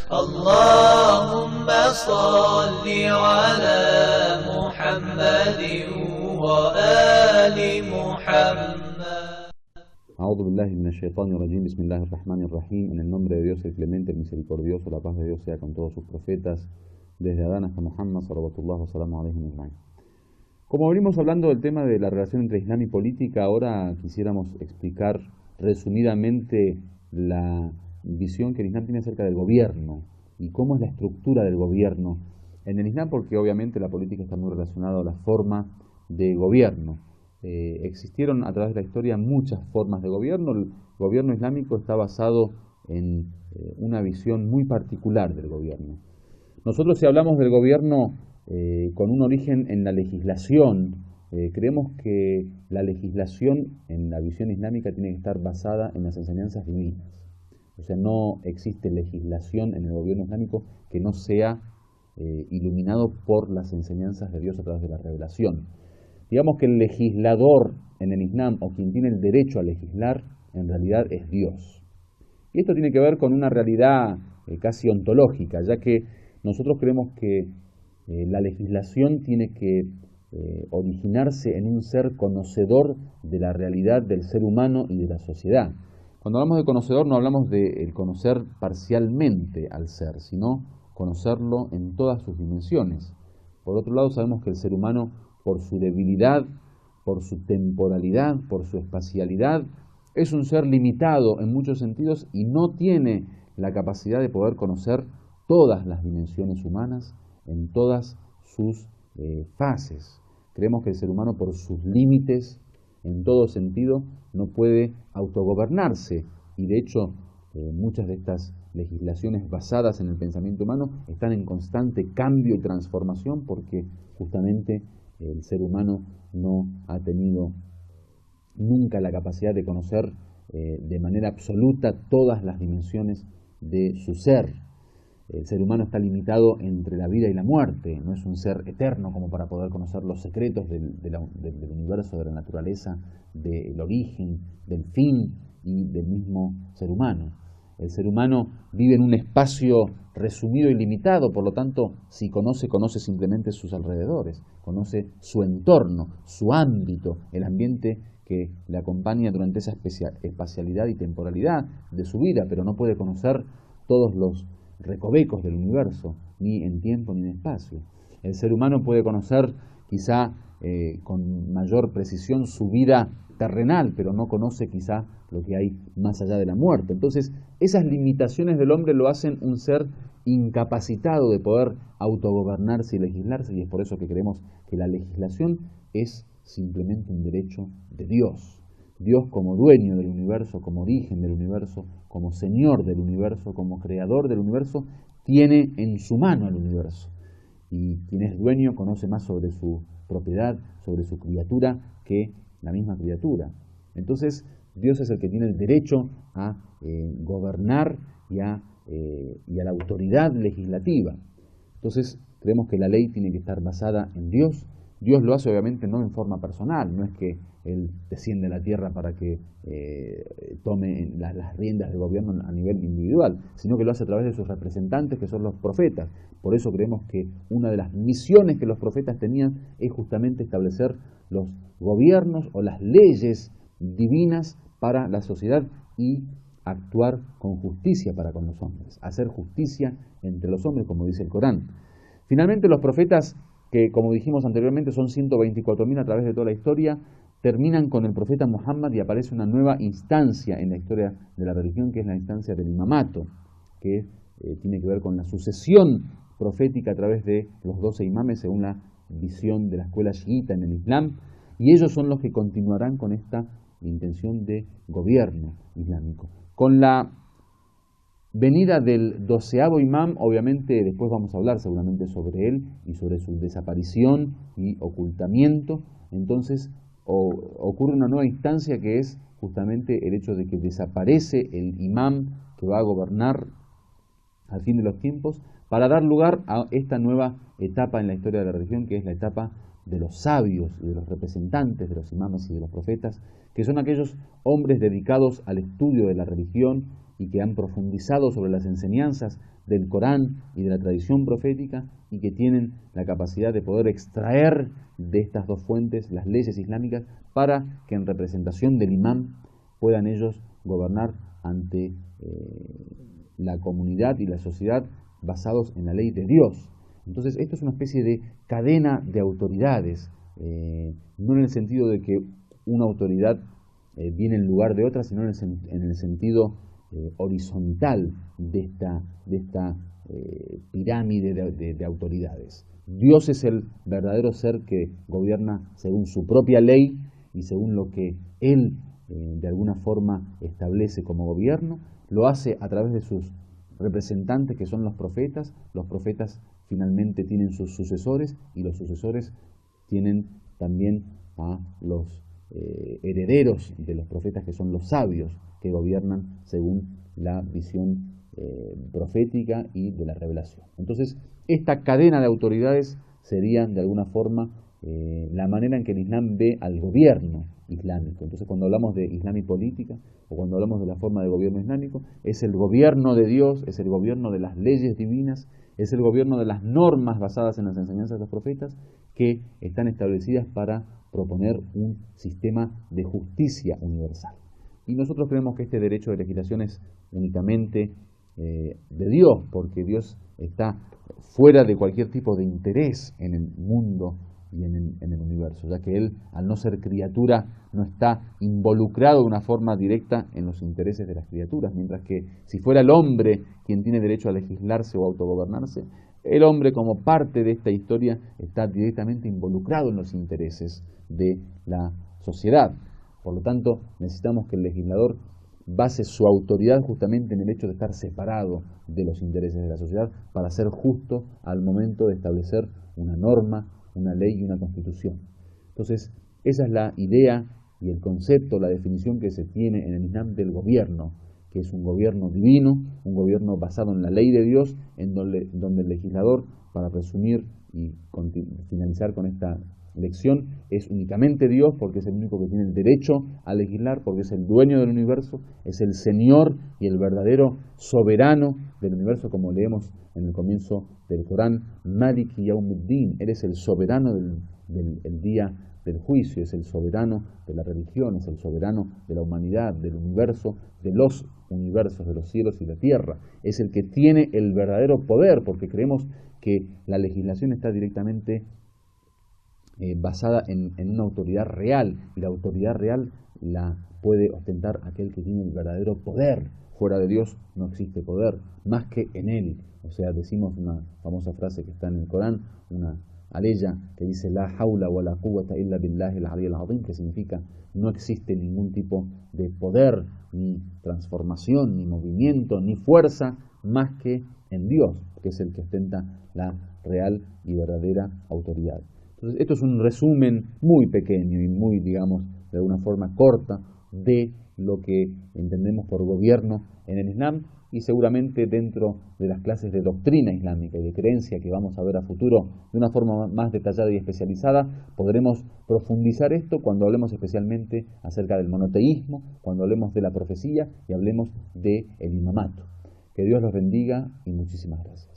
اللهم صل على محمد وآل محمد. أعوذ بالله من الشيطان الرجيم. بسم الله الرحمن الرحيم. En el nombre de Dios el clemente, el misericordioso, la paz de Dios sea con todos sus profetas, desde Adán hasta Muhammad, salawatullah wa salamu alayhi ajma'in. Como venimos hablando del tema de la relación entre Islam y política, ahora quisiéramos explicar resumidamente la visión que el Islam tiene acerca del gobierno y cómo es la estructura del gobierno en el Islam, porque obviamente la política está muy relacionada a la forma de gobierno. Existieron a través de la historia muchas formas de gobierno. El gobierno islámico está basado en una visión muy particular del gobierno. Nosotros, si hablamos del gobierno con un origen en la legislación, creemos que la legislación en la visión islámica tiene que estar basada en las enseñanzas divinas. O sea, no existe legislación en el gobierno islámico que no sea iluminado por las enseñanzas de Dios a través de la revelación. Digamos que el legislador en el Islam, o quien tiene el derecho a legislar, en realidad es Dios. Y esto tiene que ver con una realidad casi ontológica, ya que nosotros creemos que la legislación tiene que originarse en un ser conocedor de la realidad del ser humano y de la sociedad. Cuando hablamos de conocedor no hablamos de el conocer parcialmente al ser, sino conocerlo en todas sus dimensiones. Por otro lado, sabemos que el ser humano, por su debilidad, por su temporalidad, por su espacialidad, es un ser limitado en muchos sentidos y no tiene la capacidad de poder conocer todas las dimensiones humanas en todas sus fases. Creemos que el ser humano, por sus límites, en todo sentido, no puede autogobernarse, y de hecho muchas de estas legislaciones basadas en el pensamiento humano están en constante cambio y transformación, porque justamente el ser humano no ha tenido nunca la capacidad de conocer de manera absoluta todas las dimensiones de su ser. El ser humano está limitado entre la vida y la muerte, no es un ser eterno como para poder conocer los secretos del universo, de la naturaleza, del origen, del fin y del mismo ser humano. El ser humano vive en un espacio resumido y limitado, por lo tanto, si conoce simplemente sus alrededores, conoce su entorno, su ámbito, el ambiente que le acompaña durante esa espacialidad y temporalidad de su vida, pero no puede conocer todos los recovecos del universo, ni en tiempo ni en espacio. El ser humano puede conocer quizá con mayor precisión su vida terrenal, pero no conoce quizá lo que hay más allá de la muerte. Entonces, esas limitaciones del hombre lo hacen un ser incapacitado de poder autogobernarse y legislarse, y es por eso que creemos que la legislación es simplemente un derecho de Dios. Dios, como dueño del universo, como origen del universo, como señor del universo, como creador del universo, tiene en su mano el universo. Y quien es dueño conoce más sobre su propiedad, sobre su criatura, que la misma criatura. Entonces, Dios es el que tiene el derecho a gobernar y a la autoridad legislativa. Entonces, creemos que la ley tiene que estar basada en Dios. Dios lo hace obviamente no en forma personal, no es que Él desciende a la tierra para que tome las riendas del gobierno a nivel individual, sino que lo hace a través de sus representantes, que son los profetas. Por eso creemos que una de las misiones que los profetas tenían es justamente establecer los gobiernos o las leyes divinas para la sociedad y actuar con justicia para con los hombres, hacer justicia entre los hombres, como dice el Corán. Finalmente, los profetas, que como dijimos anteriormente son 124.000 a través de toda la historia, terminan con el profeta Muhammad y aparece una nueva instancia en la historia de la religión, que es la instancia del imamato, que tiene que ver con la sucesión profética a través de los 12 imames según la visión de la escuela chiita en el Islam, y ellos son los que continuarán con esta intención de gobierno islámico. Con la venida del 12º imam, obviamente después vamos a hablar seguramente sobre él y sobre su desaparición y ocultamiento, entonces ocurre una nueva instancia, que es justamente el hecho de que desaparece el imam que va a gobernar al fin de los tiempos, para dar lugar a esta nueva etapa en la historia de la religión, que es la etapa de los sabios y de los representantes de los imames y de los profetas, que son aquellos hombres dedicados al estudio de la religión y que han profundizado sobre las enseñanzas del Corán y de la tradición profética y que tienen la capacidad de poder extraer de estas dos fuentes las leyes islámicas para que en representación del imán puedan ellos gobernar ante la comunidad y la sociedad basados en la ley de Dios. Entonces esto es una especie de cadena de autoridades, no en el sentido de que una autoridad viene en lugar de otra, sino en el sentido horizontal de esta pirámide de autoridades. Dios es el verdadero ser que gobierna según su propia ley y según lo que Él de alguna forma establece como gobierno. Lo hace a través de sus representantes, que son los profetas. Los profetas finalmente tienen sus sucesores y los sucesores tienen también a los herederos de los profetas, que son los sabios, que gobiernan según la visión profética y de la revelación. Entonces, esta cadena de autoridades sería de alguna forma la manera en que el Islam ve al gobierno islámico. Entonces, cuando hablamos de Islam y política, o cuando hablamos de la forma de gobierno islámico, es el gobierno de Dios, es el gobierno de las leyes divinas, es el gobierno de las normas basadas en las enseñanzas de los profetas que están establecidas para proponer un sistema de justicia universal. Y nosotros creemos que este derecho de legislación es únicamente de Dios, porque Dios está fuera de cualquier tipo de interés en el mundo y en el universo, ya que Él, al no ser criatura, no está involucrado de una forma directa en los intereses de las criaturas, mientras que si fuera el hombre quien tiene derecho a legislarse o autogobernarse, el hombre como parte de esta historia está directamente involucrado en los intereses de la sociedad. Por lo tanto, necesitamos que el legislador base su autoridad justamente en el hecho de estar separado de los intereses de la sociedad para ser justo al momento de establecer una norma, una ley y una constitución. Entonces, esa es la idea y el concepto, la definición que se tiene en el Islam del gobierno, que es un gobierno divino, un gobierno basado en la ley de Dios, en donde el legislador, para resumir y finalizar con esta lección, es únicamente Dios, porque es el único que tiene el derecho a legislar, porque es el dueño del universo, es el Señor y el verdadero soberano del universo, como leemos en el comienzo del Corán, Maliki Yawmuddin. Él es el soberano del día del juicio, es el soberano de la religión, es el soberano de la humanidad, del universo, de los universos, de los cielos y la tierra. Es el que tiene el verdadero poder, porque creemos que la legislación está directamente basada en una autoridad real, y la autoridad real la puede ostentar aquel que tiene el verdadero poder. Fuera de Dios no existe poder, más que en Él. O sea, decimos una famosa frase que está en el Corán, una aleya que dice la haula wa la quwwata illa billahi al-ali al-azim, que significa no existe ningún tipo de poder, ni transformación, ni movimiento, ni fuerza, más que en Dios, que es el que ostenta la real y verdadera autoridad. Entonces, esto es un resumen muy pequeño y muy, digamos, de alguna forma corta de lo que entendemos por gobierno en el Islam, y seguramente dentro de las clases de doctrina islámica y de creencia que vamos a ver a futuro de una forma más detallada y especializada, podremos profundizar esto cuando hablemos especialmente acerca del monoteísmo, cuando hablemos de la profecía y hablemos del imamato. Que Dios los bendiga y muchísimas gracias.